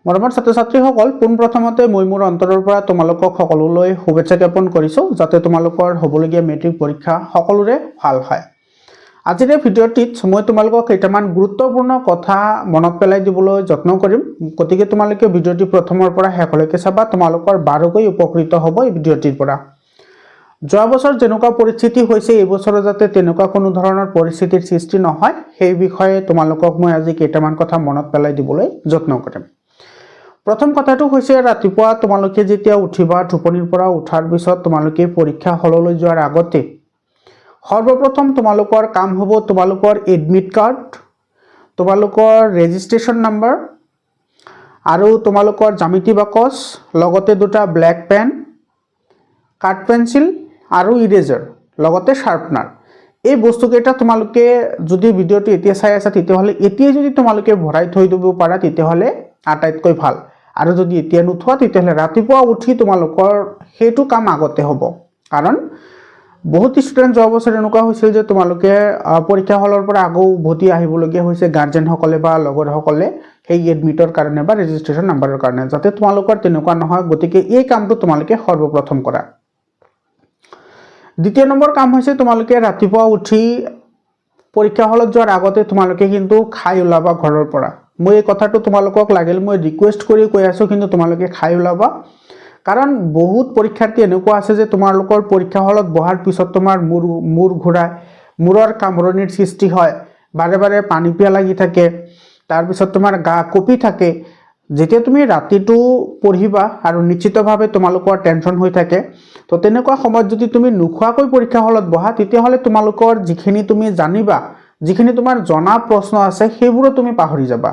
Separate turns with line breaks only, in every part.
মৰমৰ ছাত্ৰ-ছাত্ৰীসকল পোনপ্ৰথমতে মই মোৰ অন্তৰৰ পৰা তোমালোকক সকলোলৈ শুভেচ্ছা জ্ঞাপন কৰিছোঁ যাতে তোমালোকৰ হ'বলগীয়া মেট্ৰিক পৰীক্ষা সকলোৰে ভাল হয়। আজিৰ এই ভিডিঅ'টিত মই তোমালোকক কেইটামান গুৰুত্বপূৰ্ণ কথা মনত পেলাই দিবলৈ যত্ন কৰিম। গতিকে তোমালোকে ভিডিঅ'টি প্ৰথমৰ পৰা শেষলৈকে চাবা, তোমালোকৰ বাৰুকৈ উপকৃত হ'ব এই ভিডিঅ'টিৰ পৰা। যোৱা বছৰ যেনেকুৱা পৰিস্থিতি হৈছে এই বছৰ যাতে তেনেকুৱা কোনো ধৰণৰ পৰিস্থিতিৰ সৃষ্টি নহয় সেই বিষয়ে তোমালোকক মই আজি কেইটামান কথা মনত পেলাই দিবলৈ যত্ন কৰিম। প্ৰথম কথাটো হৈছে ৰাতিপুৱা তোমালোকে যেতিয়া উঠিবা, টোপনিৰ পৰা উঠাৰ পিছত তোমালোকে পৰীক্ষা হললৈ যোৱাৰ আগতে সৰ্বপ্ৰথম তোমালোকৰ কাম হ'ব তোমালোকৰ এডমিট কাৰ্ড, তোমালোকৰ ৰেজিষ্ট্ৰেশ্যন নাম্বাৰ আৰু তোমালোকৰ জ্যামিতি বাকচ, লগতে দুটা ব্লেক পেন, কাঠ পেঞ্চিল আৰু ইৰেজাৰ, লগতে শাৰ্পনাৰ। এই বস্তুকেইটা তোমালোকে যদি ভিডিঅ'টো এতিয়া চাই আছা তেতিয়াহ'লে এতিয়াই যদি তোমালোকে ভৰাই থৈ দিব পাৰা তেতিয়াহ'লে আটাইতকৈ ভাল। আৰু যদি এতিয়া নুথোৱা তেতিয়াহ'লে ৰাতিপুৱা উঠি তোমালোকৰ সেইটো কাম আগতে হ'ব। কাৰণ বহুত ষ্টুডেণ্ট যোৱা বছৰ এনেকুৱা হৈছিল যে তোমালোকে পৰীক্ষা হলৰ পৰা আকৌ উভতি আহিবলগীয়া হৈছে গাৰ্জেনসকলে বা লগৰসকলে সেই এডমিটৰ কাৰণে বা ৰেজিষ্ট্ৰেশ্যন নাম্বাৰৰ কাৰণে, যাতে তোমালোকৰ তেনেকুৱা নহয়। গতিকে এই কামটো তোমালোকে সৰ্বপ্ৰথম কৰা। দ্বিতীয় নম্বৰ কাম হৈছে তোমালোকে ৰাতিপুৱা উঠি পৰীক্ষা হলত যোৱাৰ আগতে তোমালোকে কিন্তু খাই ওলাবা ঘৰৰ পৰা। মই এই কথাটো তোমালোকক লাগিল মই ৰিকুৱেষ্ট কৰি কৈ আছোঁ, কিন্তু তোমালোকে খাই ওলাবা। কাৰণ বহুত পৰীক্ষাৰ্থী এনেকুৱা আছে যে তোমালোকৰ পৰীক্ষা হলত বহাৰ পিছত তোমাৰ মূৰ ঘূৰাই, মূৰৰ কামৰণিৰ সৃষ্টি হয়, বাৰে বাৰে পানী পিয়া লাগি থাকে, তাৰপিছত তোমাৰ গা কঁপি থাকে। যেতিয়া তুমি ৰাতিটো পঢ়িবা আৰু নিশ্চিতভাৱে তোমালোকৰ টেনশ্যন হৈ থাকে, তো তেনেকুৱা সময়ত যদি তুমি নোখোৱাকৈ পৰীক্ষা হলত বহা তেতিয়াহ'লে তোমালোকৰ যিখিনি তুমি জানিবা, যিখিনি তোমাৰ জনা প্ৰশ্ন আছে সেইবোৰো তুমি পাহৰি যাবা।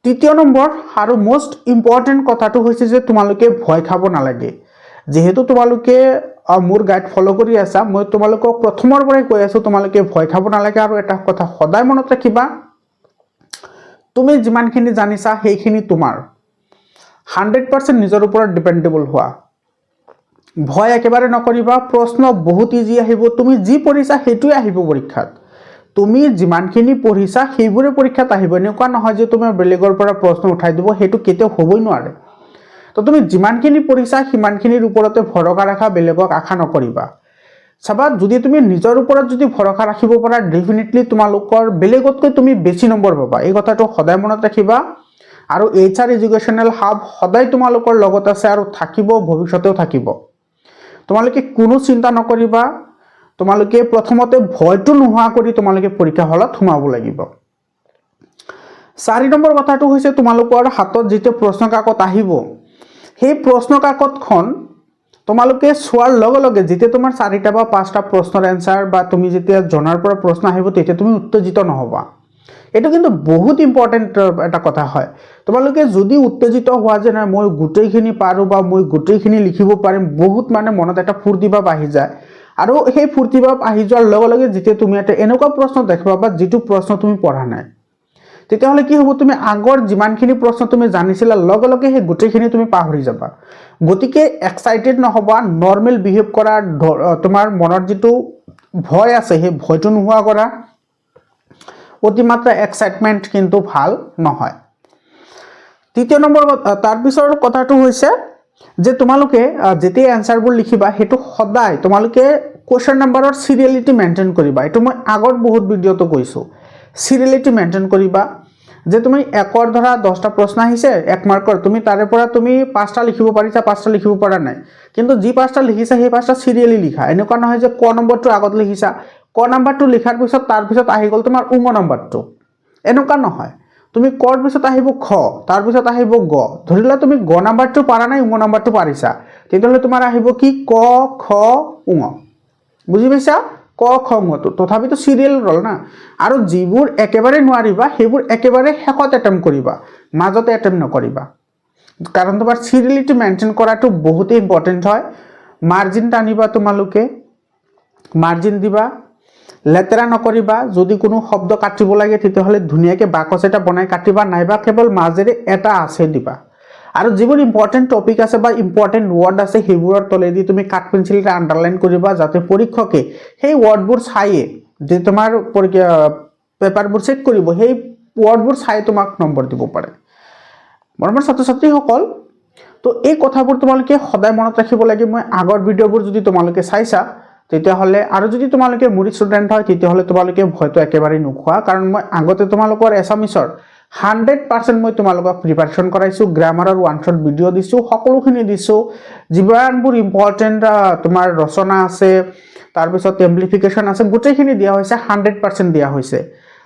তৃতীয় নম্বৰ আৰু মোষ্ট ইম্পৰ্টেণ্ট কথাটো হৈছে যে তোমালোকে ভয় খাব নালাগে। যিহেতু তোমালোকে মোৰ গাইড ফ'ল' কৰি আছা, মই তোমালোকক প্ৰথমৰ পৰাই কৈ আছোঁ তোমালোকে ভয় খাব নালাগে। আৰু এটা কথা সদায় মনত ৰাখিবা, তুমি যিমানখিনি জানিছা সেইখিনি তোমাৰ 100% নিজৰ ওপৰত ডিপেণ্ডেবল হোৱা। ভয় একেবাৰে নকৰিবা। প্ৰশ্ন বহুত ইজি আহিব, তুমি যি পঢ়িছা সেইটোৱে আহিব পৰীক্ষাত। তুমি যিমানখিনি পঢ়িছা সেইবোৰে পৰীক্ষাত আহিব। এনেকুৱা নহয় যে তুমি বেলেগৰ পৰা প্ৰশ্ন উঠাই দিব, সেইটো কেতিয়াও হ'বই নোৱাৰে। তো তুমি যিমানখিনি পঢ়িছা সিমানখিনিৰ ওপৰতে ভৰসা ৰাখা, বেলেগক আশা নকৰিবা। চাবা, যদি তুমি নিজৰ ওপৰত যদি ভৰসা ৰাখিব পাৰা ডেফিনেটলি তোমালোকৰ বেলেগতকৈ তুমি বেছি নম্বৰ পাবা। এই কথাটো সদায় মনত ৰাখিবা। আৰু HR এডুকেশ্যনেল হাব সদায় তোমালোকৰ লগত আছে আৰু থাকিব, ভৱিষ্যতেও থাকিব। তোমালোকে কোনো চিন্তা নকৰিবা। তোমালোকে প্ৰথমতে ভয়টো নোহোৱা কৰি তোমালোকে পৰীক্ষা হলত সোমাব লাগিব। 4 নম্বৰ কথাটো হৈছে তোমালোকৰ হাতত যেতিয়া প্ৰশ্ন কাকত আহিব, সেই প্ৰশ্ন কাকতখন তোমালোকে চোৱাৰ লগে লগে যেতিয়া তোমাৰ 4টা বা 5টা প্ৰশ্নৰ এনচাৰ বা তুমি যেতিয়া জনাৰ পৰা প্ৰশ্ন আহিব তেতিয়া তুমি উত্তেজিত নহবা। এইটো কিন্তু বহুত ইম্পৰ্টেণ্ট এটা কথা হয়। তোমালোকে যদি উত্তেজিত হোৱা যে নাই মই গোটেইখিনি পাৰোঁ বা মই গোটেইখিনি লিখিব পাৰিম, বহুত মানে মনত এটা ফূৰ্তি ভাৱ আহি যায়। আৰু সেই ফূৰ্তি ভাৱ আহি যোৱাৰ লগে লগে যেতিয়া তুমি এটা এনেকুৱা প্ৰশ্ন দেখিবা বা যিটো প্ৰশ্ন তুমি পঢ়া নাই, তেতিয়াহ'লে কি হ'ব, তুমি আগৰ যিমানখিনি প্ৰশ্ন তুমি জানিছিলা লগে লগে সেই গোটেইখিনি তুমি পাহৰি যাবা। গতিকে এক্সাইটেড নহ'বা, নৰ্মেল বিহেভ কৰা। তোমাৰ মনৰ যিটো ভয় আছে সেই ভয়টো নোহোৱা কৰা। অতিমাত্ৰা এক্সাইটমেণ্ট কিন্তু ভাল নহয়। তৃতীয় নম্বৰ তাৰপিছৰ কথাটো হৈছে যে তোমালোকে যেতিয়া এনচাৰবোৰ লিখিবা সেইটো সদায় তোমালোকে কুৱেশ্যন নাম্বাৰৰ চিৰিয়েলিটি মেইনটেইন কৰিবা। এইটো মই আগত বহুত ভিডিঅ'টো কৈছোঁ। চিৰিয়েলিটি মেইনটেইন কৰিবা। যে তুমি একৰ ধৰা 10টা প্ৰশ্ন আহিছে 1 মাৰ্কৰ, তুমি তাৰে পৰা তুমি 5টা লিখিব পাৰিছা, 5টা লিখিব পৰা নাই, কিন্তু যি 5টা লিখিছা সেই 5টা চিৰিয়েলি লিখা। এনেকুৱা নহয় যে ক নম্বৰটো আগত লিখিছা, ক নম্বৰটো লিখাৰ পিছত তাৰপিছত আহি গ'ল তোমাৰ উ নম্বৰটো। এনেকুৱা নহয়। তুমি কৰ পিছত আহিব খ, তাৰপিছত আহিব গ। ধৰি লোৱা তুমি গ নম্বৰটো পাৰা নাই, উ নম্বৰটো পাৰিছা, তেতিয়াহ'লে তোমাৰ আহিব কি ক খ উ। বুজি পাইছা? ক খ ঙটো তথাপিতো চিৰিয়েল ৰ'ল না। আৰু যিবোৰ একেবাৰে নোৱাৰিবা সেইবোৰ একেবাৰে শেষত এটেম্প কৰিবা, মাজতে এটেম্প নকৰিবা। কাৰণ তোমাৰ চিৰিয়েলিটি মেইনটেইন কৰাটো বহুতেই ইম্পৰ্টেণ্ট হয়। মাৰ্জিন টানিবা, তোমালোকে মাৰ্জিন দিবা, লেতেৰা নকৰিবা। যদি কোনো শব্দ কাটিব লাগে তেতিয়াহ'লে ধুনীয়াকৈ বাকচ এটা বনাই কাটিবা, নাইবা কেৱল মাজেৰে এটা আছে দিবা। আৰু যিবোৰ ইম্পৰ্টেণ্ট টপিক আছে বা ইম্পৰ্টেণ্ট ৱৰ্ড আছে সেইবোৰৰ তলেদি তুমি কাঠ পেঞ্চিলেৰে আণ্ডাৰলাইন কৰিবা, যাতে পৰীক্ষকে সেই ৱৰ্ডবোৰ চায়ে যে তোমাৰ পেপাৰবোৰ চেক কৰিব, সেই ৱৰ্ডবোৰ চাই তোমাক নম্বৰ দিব পাৰে। মৰমৰ ছাত্ৰ ছাত্ৰীসকল, তো এই কথাবোৰ তোমালোকে সদায় মনত ৰাখিব লাগে। মই আগৰ ভিডিঅ'বোৰ যদি তোমালোকে চাইছা তেতিয়াহ'লে, আৰু যদি তোমালোকে মোৰ ষ্টুডেণ্ট হয় তেতিয়াহ'লে তোমালোকে ভয়টো একেবাৰে নোখোৱা, কাৰণ মই আগতে তোমালোকৰ এছামিছৰ 100% মই তোমালোকক প্ৰিপাৰেশ্যন কৰাইছোঁ। গ্ৰামাৰৰ ওৱান শ্বট ভিডিঅ' দিছোঁ, সকলোখিনি দিছোঁ। যিমানবোৰ ইম্পৰ্টেণ্ট তোমাৰ ৰচনা আছে, তাৰপিছত এম্প্লিফিকেশ্যন আছে, গোটেইখিনি দিয়া হৈছে, 100% দিয়া হৈছে।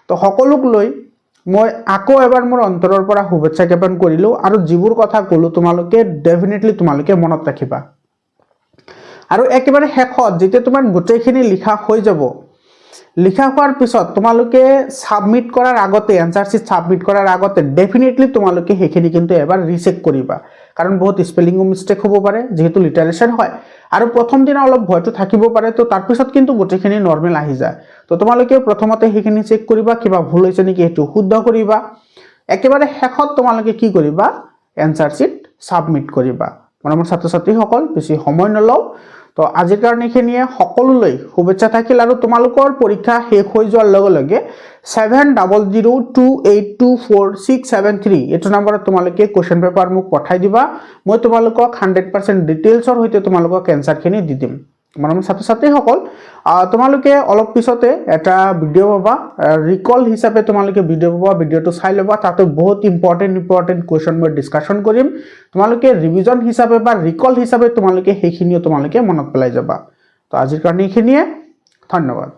তো সকলোক লৈ মই আকৌ এবাৰ মোৰ অন্তৰৰ পৰা শুভেচ্ছা জ্ঞাপন কৰিলোঁ, আৰু যিবোৰ কথা ক'লোঁ তোমালোকে ডেফিনেটলি তোমালোকে মনত ৰাখিবা। আৰু একেবাৰে শেষত যেতিয়া তোমাৰ গোটেইখিনি লিখা হৈ যাব, লিখা হোৱাৰ পিছত তোমালোকে ছাবমিট কৰাৰ আগতে, এনচাৰ শ্বীট ছাবমিট কৰাৰ আগতে ডেফিনেটলি তোমালোকে সেইখিনি কিন্তু এবাৰ ৰিচেক কৰিবা, কাৰণ বহুত স্পেলিঙো মিষ্টেক হ'ব পাৰে, যিহেতু লিটাৰেচাৰ হয়, আৰু প্ৰথম দিনা অলপ ভয়টো থাকিব পাৰে। তো তাৰপিছত কিন্তু গোটেইখিনি নৰ্মেল আহি যায়। তো তোমালোকে প্ৰথমতে সেইখিনি চেক কৰিবা, কিবা ভুল হৈছে নেকি সেইটো শুদ্ধ কৰিবা। একেবাৰে শেষত তোমালোকে কি কৰিবা, এনচাৰ শ্বীট ছাবমিট কৰিবা। মৰমৰ ছাত্ৰ ছাত্ৰীসকল, বেছি সময় নলওঁ। তো আজিৰ কাৰণে এইখিনিয়ে, সকলোলৈ শুভেচ্ছা থাকিল। আৰু তোমালোকৰ পৰীক্ষা শেষ হৈ যোৱাৰ লগে লগে 7002824673 এইটো নম্বৰত তোমালোকে কুৱেশ্যন পেপাৰ মোক পঠাই দিবা। মই তোমালোকক 100% ডিটেইলছৰ সৈতে তোমালোকক এনচাৰখিনি দি দিম। মৰমৰ ছাত্ৰ ছাত্ৰীসকল, তোমালোকে অলপ পিছতে এটা ভিডিঅ' পাবা, ৰিকল হিচাপে তোমালোকে ভিডিঅ' পাবা। ভিডিঅ'টো চাই ল'বা, তাতে বহুত ইম্পৰ্টেণ্ট কুৱেশ্যন মই ডিছকাশ্যন কৰিম। তোমালোকে ৰিভিজন হিচাপে বা ৰিকল হিচাপে তোমালোকে সেইখিনিও তোমালোকে মনত পেলাই যাবা। তো আজিৰ কাৰণে এইখিনিয়ে, ধন্যবাদ।